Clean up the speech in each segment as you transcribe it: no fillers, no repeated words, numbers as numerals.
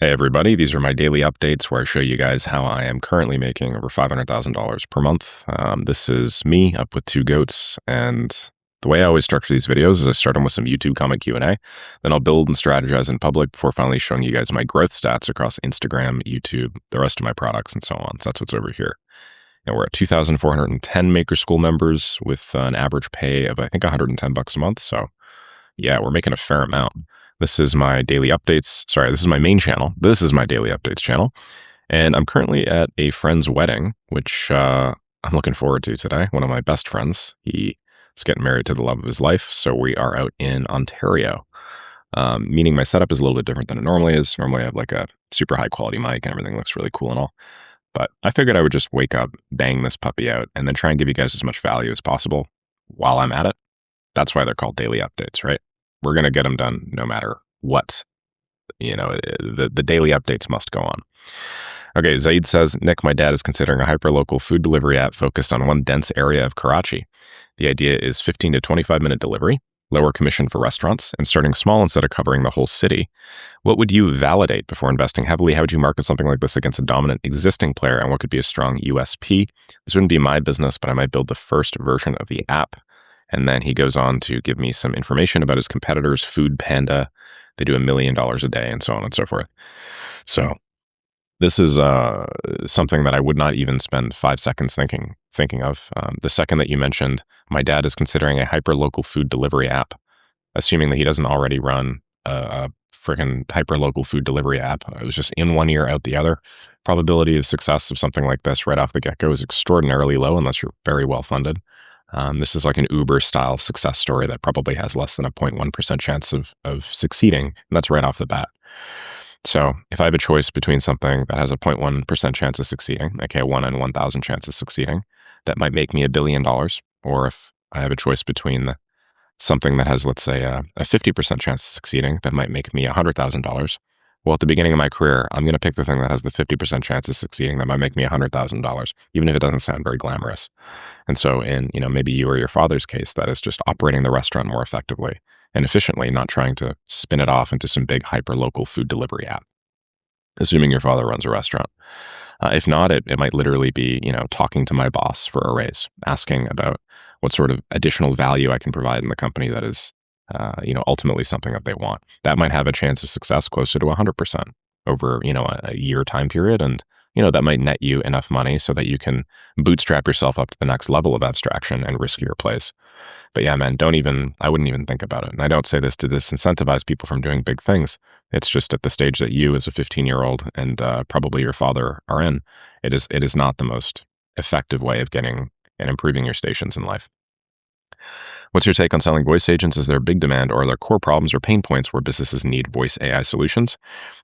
Hey everybody, these are my daily updates where I show you guys how I am currently making over $500,000 per month. This is me up with two goats, and the way I always structure these videos is I start them with some YouTube comment Q&A, then I'll build and strategize in public before finally showing you guys my growth stats across Instagram, YouTube, the rest of my products, and so on. So that's what's over here. And we're at 2,410 Maker School members with an average pay of I think 110 bucks a month. So yeah, we're making a fair amount. This is my daily updates. Sorry, this is my main channel. This is my daily updates channel. And I'm currently at a friend's wedding, which I'm looking forward to today. One of my best friends. He is getting married to the love of his life. So we are out in Ontario, meaning my setup is a little bit different than it normally is. Normally I have like a super high quality mic and everything looks really cool and all. But I figured I would just wake up, bang this puppy out, and then try and give you guys as much value as possible while I'm at it. That's why they're called daily updates, right? We're going to get them done no matter what. You know, the daily updates must go on. Okay, Zaid says, Nick, my dad is considering a hyperlocal food delivery app focused on one dense area of Karachi. The idea is 15 to 25-minute delivery, lower commission for restaurants, and starting small instead of covering the whole city. What would you validate before investing heavily? How would you market something like this against a dominant existing player, and what could be a strong USP? This wouldn't be my business, but I might build the first version of the app. And then he goes on to give me some information about his competitors, Food Panda. They do $1 million a day and so on and so forth. So this is something that I would not even spend 5 seconds thinking of. The second that you mentioned, my dad is considering a hyperlocal food delivery app, assuming that he doesn't already run a freaking hyperlocal food delivery app. It was just in one ear, out the other. Probability of success of something like this right off the get-go is extraordinarily low unless you're very well funded. This is like an Uber-style success story that probably has less than a 0.1% chance of succeeding, and that's right off the bat. So if I have a choice between something that has a 0.1% chance of succeeding, okay, a 1 in 1,000 chance of succeeding, that might make me $1 billion, or if I have a choice between something that has, let's say, a 50% chance of succeeding, that might make me $100,000, well, at the beginning of my career, I'm going to pick the thing that has the 50% chance of succeeding that might make me $100,000, even if it doesn't sound very glamorous. And so in, maybe you or your father's case, that is just operating the restaurant more effectively and efficiently, not trying to spin it off into some big hyper-local food delivery app, assuming your father runs a restaurant. If not, it might literally be, talking to my boss for a raise, asking about what sort of additional value I can provide in the company that is ultimately something that they want. That might have a chance of success closer to 100% over, a year time period. And, that might net you enough money so that you can bootstrap yourself up to the next level of abstraction and riskier plays. But yeah, man, I wouldn't even think about it. And I don't say this to disincentivize people from doing big things. It's just at the stage that you as a 15-year-old and probably your father are in, it is not the most effective way of getting and improving your stations in life. What's your take on selling voice agents? Is there a big demand, or are there core problems or pain points where businesses need voice AI solutions?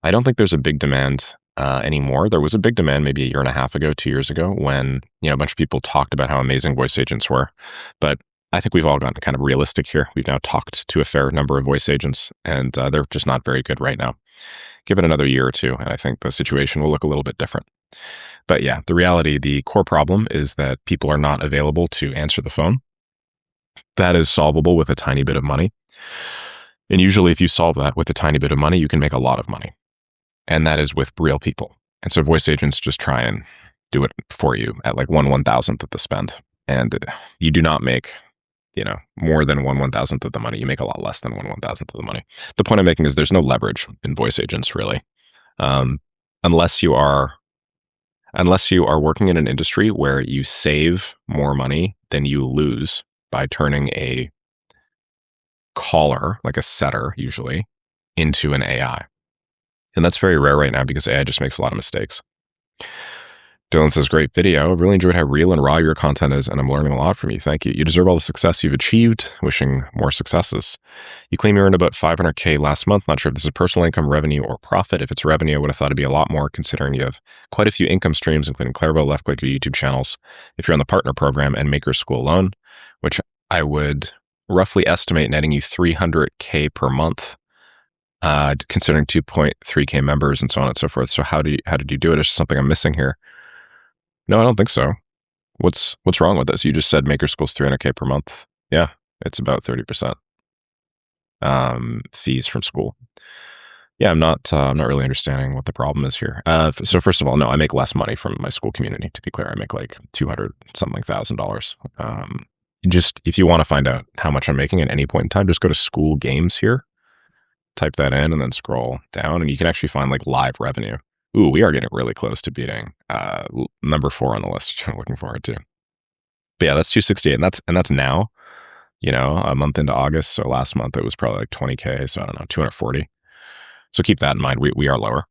I don't think there's a big demand anymore. There was a big demand maybe 1.5 years ago, 2 years ago, when a bunch of people talked about how amazing voice agents were. But I think we've all gotten kind of realistic here. We've now talked to a fair number of voice agents, and they're just not very good right now. Give it another year or two, and I think the situation will look a little bit different. But yeah, the core problem is that people are not available to answer the phone. That is solvable with a tiny bit of money. And usually if you solve that with a tiny bit of money, you can make a lot of money. And that is with real people. And so voice agents just try and do it for you at like 1/1000th of the spend. And you do not make, more than 1/1000th of the money. You make a lot less than 1/1000th of the money. The point I'm making is there's no leverage in voice agents, really. Unless you are working in an industry where you save more money than you lose by turning a caller, like a setter usually, into an AI. And that's very rare right now because AI just makes a lot of mistakes. Dylan says, great video. I've really enjoyed how real and raw your content is, and I'm learning a lot from you. Thank you. You deserve all the success you've achieved. Wishing more successes. You claim you earned about $500K last month. Not sure if this is personal income, revenue, or profit. If it's revenue, I would have thought it'd be a lot more considering you have quite a few income streams, including Clairville, LeftClick, your YouTube channels. If you're on the partner program and Maker School alone, which I would roughly estimate netting you $300K per month, considering 2.3K members and so on and so forth. So how did you do it? Is something I'm missing here? No, I don't think so. What's wrong with this? You just said Maker School's $300K per month. Yeah, it's about 30% fees from school. Yeah, I'm not really understanding what the problem is here. So first of all, no, I make less money from my school community. To be clear, I make like 200 something thousand dollars. Just if you want to find out how much I'm making at any point in time, just go to school games here, type that in, and then scroll down, and you can actually find like live revenue. Ooh, we are getting really close to beating number 4 on the list, which I'm looking forward to. But yeah, that's 268, and that's now. You know, a month into August. So last month it was probably like 20K. So I don't know, 240. So keep that in mind. We are lower.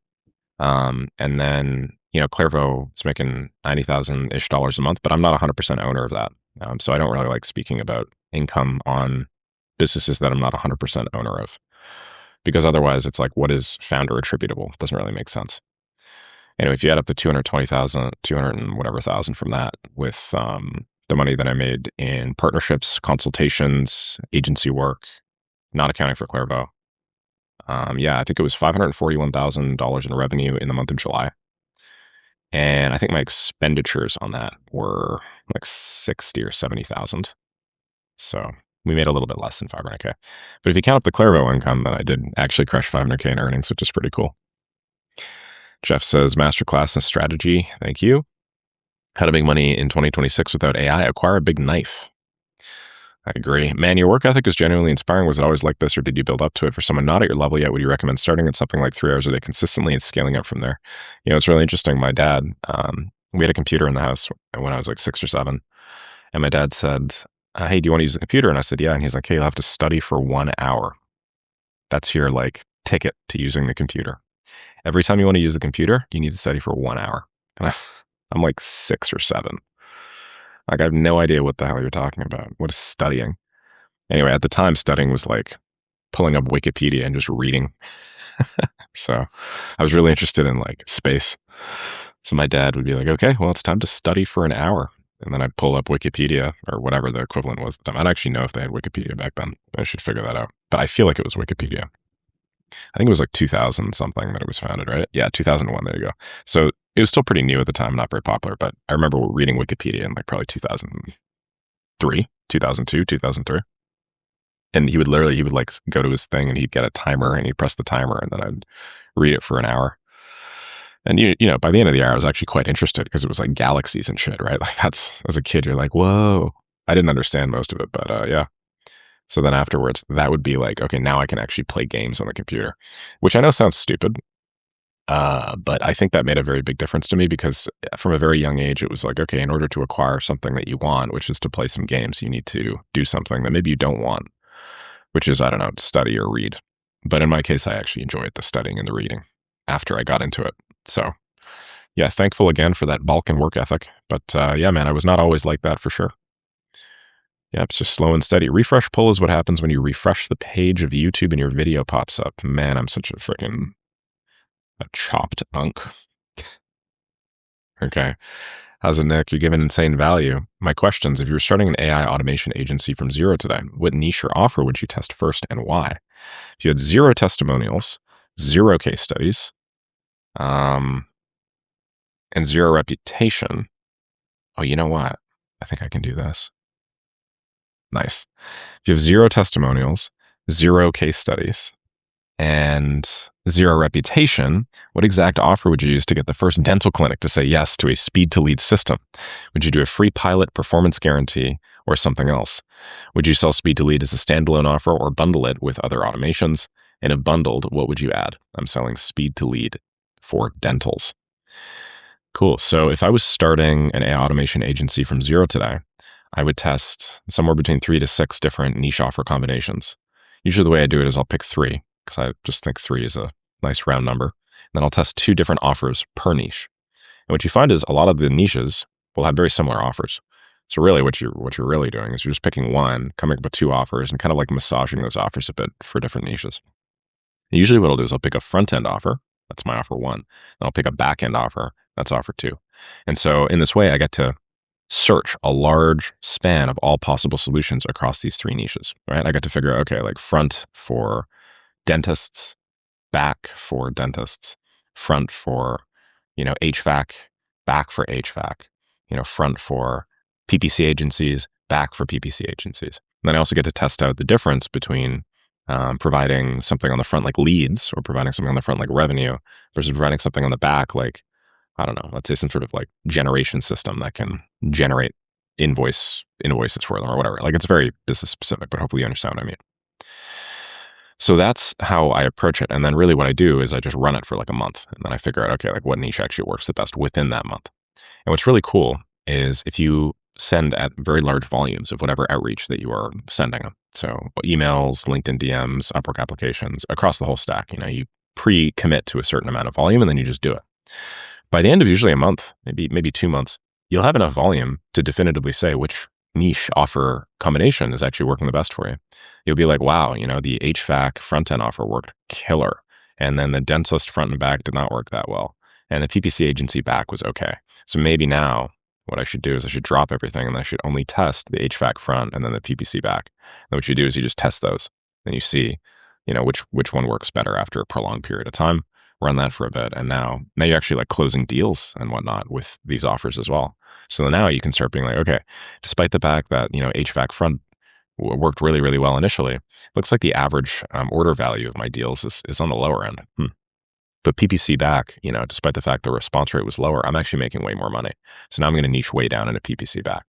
And then, you know, Clairvo is making 90,000-ish dollars a month, but I'm not 100% owner of that. So I don't really like speaking about income on businesses that I'm not 100% owner of, because otherwise it's like, what is founder attributable? It doesn't really make sense. Anyway, if you add up the 220,000, 200 and whatever thousand from that with the money that I made in partnerships, consultations, agency work, not accounting for Clairvo, yeah, I think it was $541,000 in revenue in the month of July. And I think my expenditures on that were like 60 or 70,000. So we made a little bit less than 500K. But if you count up the Clairvo income, then I did actually crush 500K in earnings, which is pretty cool. Jeff says, masterclass in strategy. Thank you. How to make money in 2026 without AI. Acquire a big knife. I agree. Man, your work ethic is genuinely inspiring. Was it always like this, or did you build up to it? For someone not at your level yet, would you recommend starting at something like 3 hours a day consistently and scaling up from there? You know, it's really interesting. My dad, we had a computer in the house when I was like 6 or 7. And my dad said, hey, do you want to use the computer? And I said, yeah. And he's like, hey, you'll have to study for 1 hour. That's your like ticket to using the computer. Every time you want to use the computer, you need to study for 1 hour. And I'm like 6 or 7. Like, I have no idea what the hell you're talking about. What is studying? Anyway, at the time, studying was like pulling up Wikipedia and just reading. So I was really interested in like space. So my dad would be like, okay, well, it's time to study for an hour. And then I'd pull up Wikipedia or whatever the equivalent was at the time. I don't actually know if they had Wikipedia back then. I should figure that out. But I feel like it was Wikipedia. I think it was like 2000 something that it was founded, right? Yeah, 2001. There you go. So it was still pretty new at the time, not very popular. But I remember reading Wikipedia in like probably 2003, 2002, 2003. And he would like go to his thing and he'd get a timer and he'd press the timer and then I'd read it for an hour. And you know, by the end of the hour, I was actually quite interested because it was like galaxies and shit, right? Like that's, as a kid, you're like, whoa. I didn't understand most of it, but yeah. So then afterwards, that would be like, okay, now I can actually play games on the computer, which I know sounds stupid. But I think that made a very big difference to me because from a very young age, it was like, okay, in order to acquire something that you want, which is to play some games, you need to do something that maybe you don't want, which is, I don't know, study or read. But in my case, I actually enjoyed the studying and the reading after I got into it. So yeah, thankful again for that Balkan work ethic. But yeah, man, I was not always like that for sure. Yeah, it's just slow and steady. Refresh pull is what happens when you refresh the page of YouTube and your video pops up. Man, I'm such a freaking chopped unk. Okay. How's it, Nick? You're giving insane value. My questions, if you were starting an AI automation agency from zero today, what niche or offer would you test first and why? If you had 0 testimonials, 0 case studies, and 0 reputation, oh, you know what? I think I can do this. Nice. If you have 0 testimonials, 0 case studies, and 0 reputation, what exact offer would you use to get the first dental clinic to say yes to a speed to lead system? Would you do a free pilot performance guarantee or something else? Would you sell speed to lead as a standalone offer or bundle it with other automations? And if bundled, what would you add? I'm selling speed to lead for dentals. Cool. So if I was starting an AI automation agency from 0 today, I would test somewhere between 3 to 6 different niche offer combinations. Usually the way I do it is I'll pick 3 because I just think 3 is a nice round number. And then I'll test 2 different offers per niche. And what you find is a lot of the niches will have very similar offers. So really what you're really doing is you're just picking one, coming up with 2 offers and kind of like massaging those offers a bit for different niches. And usually what I'll do is I'll pick a front-end offer. That's my offer 1. Then I'll pick a back-end offer. That's offer 2. And so in this way, I get to search a large span of all possible solutions across these 3 niches, right? I got to figure out, okay, like front for dentists, back for dentists, front for, you know, HVAC, back for HVAC, you know, front for PPC agencies, back for PPC agencies. And then I also get to test out the difference between providing something on the front like leads, or providing something on the front like revenue, versus providing something on the back like, I don't know, let's say some sort of like generation system that can generate invoices for them or whatever. Like, it's very business specific, but hopefully you understand what I mean. So that's how I approach it. And then really what I do is I just run it for like a month, and then I figure out, okay, like what niche actually works the best within that month. And what's really cool is if you send at very large volumes of whatever outreach that you are sending them. So emails, LinkedIn DMs, Upwork applications, across the whole stack, you pre-commit to a certain amount of volume and then you just do it. By the end of usually a month, maybe 2 months, you'll have enough volume to definitively say which niche offer combination is actually working the best for you. You'll be like, wow, the HVAC front end offer worked killer. And then the dentist front and back did not work that well. And the PPC agency back was okay. So maybe now what I should do is I should drop everything and I should only test the HVAC front and then the PPC back. And what you do is you just test those. Then you see, which one works better after a prolonged period of time. Run that for a bit. And now you're actually like closing deals and whatnot with these offers as well. So now you can start being like, okay, despite the fact that, HVAC front worked really, really well initially, looks like the average order value of my deals is on the lower end. But PPC back, despite the fact the response rate was lower, I'm actually making way more money. So now I'm going to niche way down into PPC back.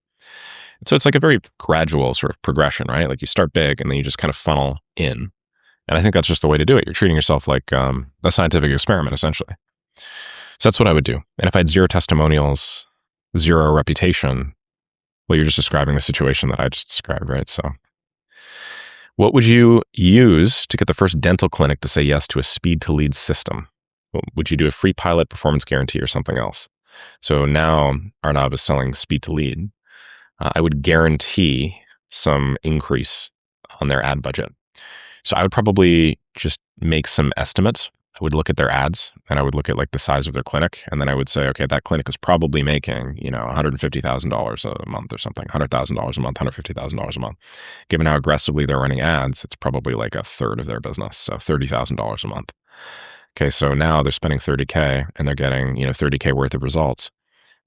And so it's like a very gradual sort of progression, right? Like you start big and then you just kind of funnel in. And I think that's just the way to do it. You're treating yourself like a scientific experiment, essentially. So that's what I would do. And if I had 0 testimonials, 0 reputation, well, you're just describing the situation that I just described, right? So what would you use to get the first dental clinic to say yes to a speed to lead system? Would you do a free pilot, performance guarantee, or something else? So now Arnav is selling speed to lead. I would guarantee some increase on their ad budget. So I would probably just make some estimates. I would look at their ads and I would look at like the size of their clinic. And then I would say, okay, that clinic is probably making, $150,000 a month or something, $100,000 a month, $150,000 a month. Given how aggressively they're running ads, it's probably like a third of their business. So $30,000 a month. Okay. So now they're spending $30K and they're getting, $30K worth of results.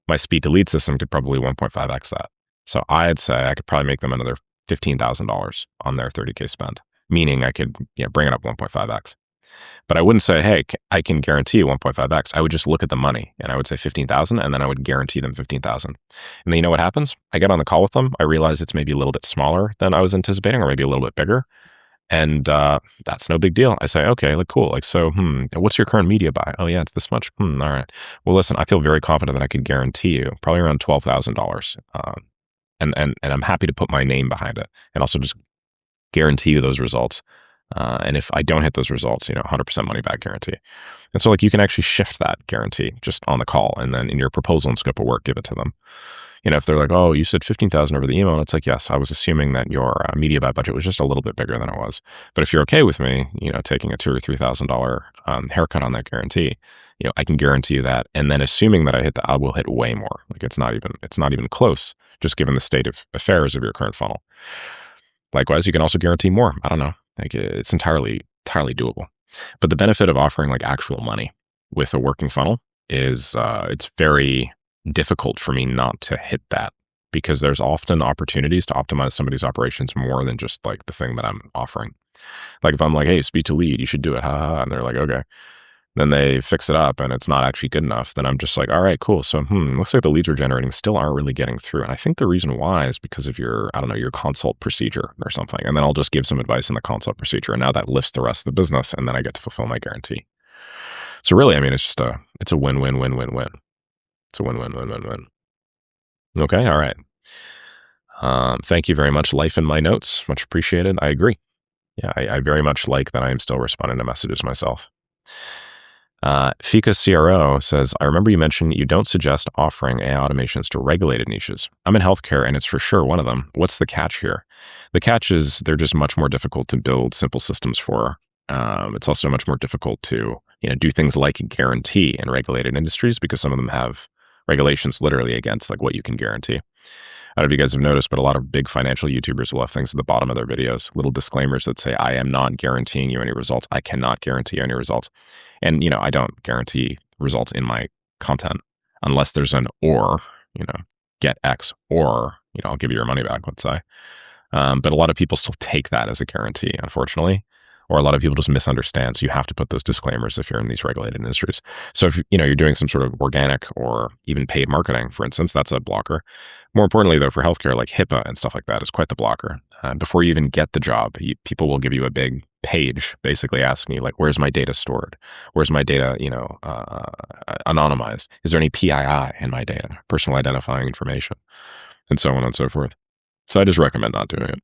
My speed to lead system could probably 1.5x that. So I'd say I could probably make them another $15,000 on their $30K spend, meaning I could bring it up 1.5x. But I wouldn't say, hey, I can guarantee 1.5x. I would just look at the money and I would say 15,000 and then I would guarantee them 15,000. And then you know what happens? I get on the call with them. I realize it's maybe a little bit smaller than I was anticipating or maybe a little bit bigger. And that's no big deal. I say, okay, like cool. Like, so, what's your current media buy? Oh yeah, it's this much. All right. Well, listen, I feel very confident that I could guarantee you probably around $12,000. And I'm happy to put my name behind it and also just guarantee you those results. And if I don't hit those results, 100% money back guarantee. And so like you can actually shift that guarantee just on the call. And then in your proposal and scope of work, give it to them. If they're like, oh, you said 15,000 over the email. And it's like, yes, I was assuming that your media buy budget was just a little bit bigger than it was. But if you're okay with me, taking a $2,000 or $3,000 haircut on that guarantee, I can guarantee you that. And then assuming that I hit that, I will hit way more. Like it's not even close, just given the state of affairs of your current funnel. Likewise, you can also guarantee more. I don't know. Like it's entirely doable. But the benefit of offering like actual money with a working funnel is it's very difficult for me not to hit that, because there's often opportunities to optimize somebody's operations more than just like the thing that I'm offering. Like if I'm like, hey, speed to lead, you should do it, and they're like, okay. Then they fix it up and it's not actually good enough. Then I'm just like, all right, cool. So, looks like the leads we're generating still aren't really getting through. And I think the reason why is because of your consult procedure or something. And then I'll just give some advice in the consult procedure. And now that lifts the rest of the business. And then I get to fulfill my guarantee. So really, it's a win-win-win-win-win. It's a win-win-win-win-win. Okay. All right. Thank you very much. Life in my notes. Much appreciated. I agree. Yeah. I very much like that I am still responding to messages myself. Fika CRO says, I remember you mentioned you don't suggest offering AI automations to regulated niches. I'm in healthcare and it's for sure one of them. What's the catch here? The catch is they're just much more difficult to build simple systems for. It's also much more difficult to do things like guarantee in regulated industries, because some of them have regulations literally against like what you can guarantee. I don't know if you guys have noticed, but a lot of big financial YouTubers will have things at the bottom of their videos, little disclaimers that say, I am not guaranteeing you any results. I cannot guarantee you any results. And, I don't guarantee results in my content unless there's an or, get X or, I'll give you your money back, let's say. But a lot of people still take that as a guarantee, unfortunately. or a lot of people just misunderstand. So you have to put those disclaimers if you're in these regulated industries. So if you're doing some sort of organic or even paid marketing, for instance, that's a blocker. More importantly, though, for healthcare, like HIPAA and stuff like that is quite the blocker. Before you even get the job, people will give you a big page basically asking you, like, where's my data stored? Where's my data, anonymized? Is there any PII in my data, personal identifying information, and so on and so forth. So I just recommend not doing it.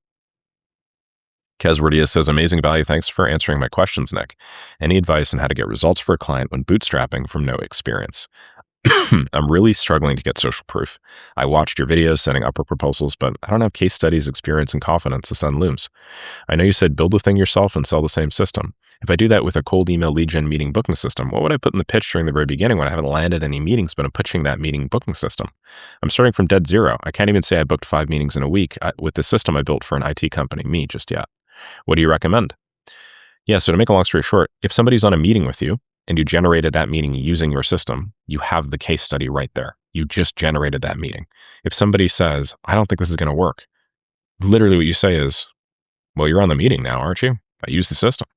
Keswordia says, amazing value. Thanks for answering my questions, Nick. Any advice on how to get results for a client when bootstrapping from no experience? I'm really struggling to get social proof. I watched your videos sending upward proposals, but I don't have case studies, experience, and confidence to send looms. I know you said build the thing yourself and sell the same system. If I do that with a cold email lead gen meeting booking system, what would I put in the pitch during the very beginning when I haven't landed any meetings, but I'm pitching that meeting booking system? I'm starting from dead zero. I can't even say I booked 5 meetings in a week with the system I built for an IT company, me, just yet. What do you recommend? Yeah, so to make a long story short, if somebody's on a meeting with you and you generated that meeting using your system, you have the case study right there. You just generated that meeting. If somebody says, I don't think this is going to work, literally what you say is, well, you're on the meeting now, aren't you? I use the system.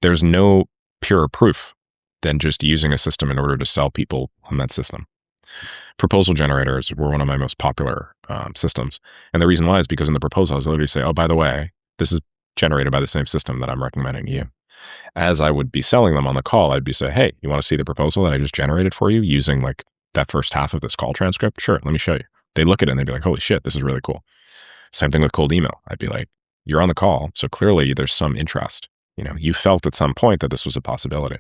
There's no purer proof than just using a system in order to sell people on that system. Proposal generators were one of my most popular systems. And the reason why is because in the proposal, I was literally say, oh, by the way, this is generated by the same system that I'm recommending to you. As I would be selling them on the call, I'd be say, hey, you want to see the proposal that I just generated for you using like that first half of this call transcript? Sure, let me show you. They look at it and they'd be like, holy shit, this is really cool. Same thing with cold email. I'd be like, you're on the call, so clearly there's some interest. You felt at some point that this was a possibility.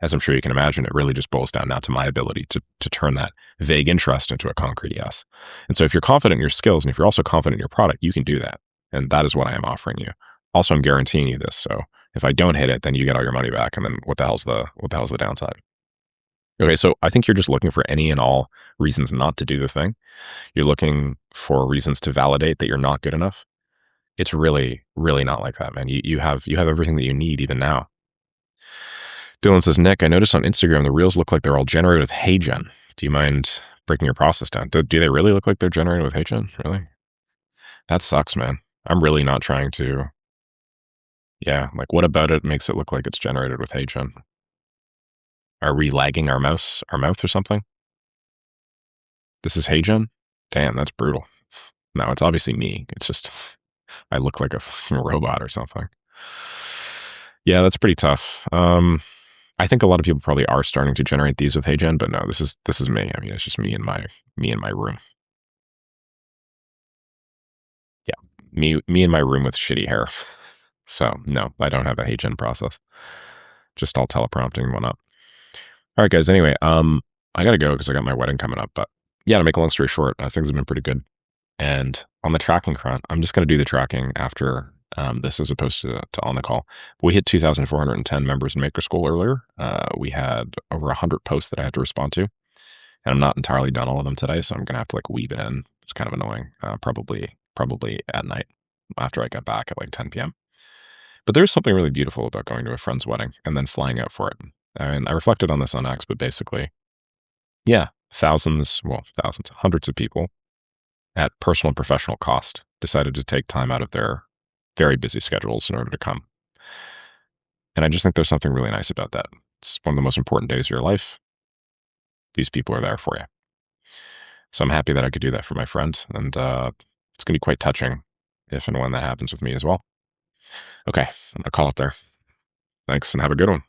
As I'm sure you can imagine, it really just boils down now to my ability to turn that vague interest into a concrete yes. And so if you're confident in your skills and if you're also confident in your product, you can do that. And that is what I am offering you. Also, I'm guaranteeing you this. So if I don't hit it, then you get all your money back. And then what the hell's the downside? Okay, so I think you're just looking for any and all reasons not to do the thing. You're looking for reasons to validate that you're not good enough. It's really, really not like that, man. You have everything that you need even now. Dylan says, Nick, I noticed on Instagram the reels look like they're all generated with heygen. Do you mind breaking your process down? Do they really look like they're generated with heygen? Really? That sucks, man. I'm really not trying to. Yeah, like what about it makes it look like it's generated with heygen? Are we lagging our mouth or something? This is heygen? Damn, that's brutal. No, it's obviously me. It's just I look like a fucking robot or something. Yeah, that's pretty tough. I think a lot of people probably are starting to generate these with heygen, but no, this is me. I mean, it's just me in my room. Yeah, me in my room with shitty hair. So no, I don't have a heygen process. Just all teleprompting and whatnot. All right, guys. Anyway, I gotta go because I got my wedding coming up. But yeah, to make a long story short, things have been pretty good. And on the tracking front, I'm just gonna do the tracking after this as opposed to on the call. We hit 2,410 members in Maker School earlier. We had over 100 posts that I had to respond to, and I'm not entirely done all of them today, so I'm gonna have to like weave it in. It's kind of annoying. Probably at night after I get back at like 10 p.m. But there's something really beautiful about going to a friend's wedding and then flying out for it. And I reflected on this on X, but basically, yeah, hundreds of people at personal and professional cost decided to take time out of their very busy schedules in order to come. And I just think there's something really nice about that. It's one of the most important days of your life. These people are there for you. So I'm happy that I could do that for my friend. And it's going to be quite touching if and when that happens with me as well. Okay, I'm going to call it there. Thanks and have a good one.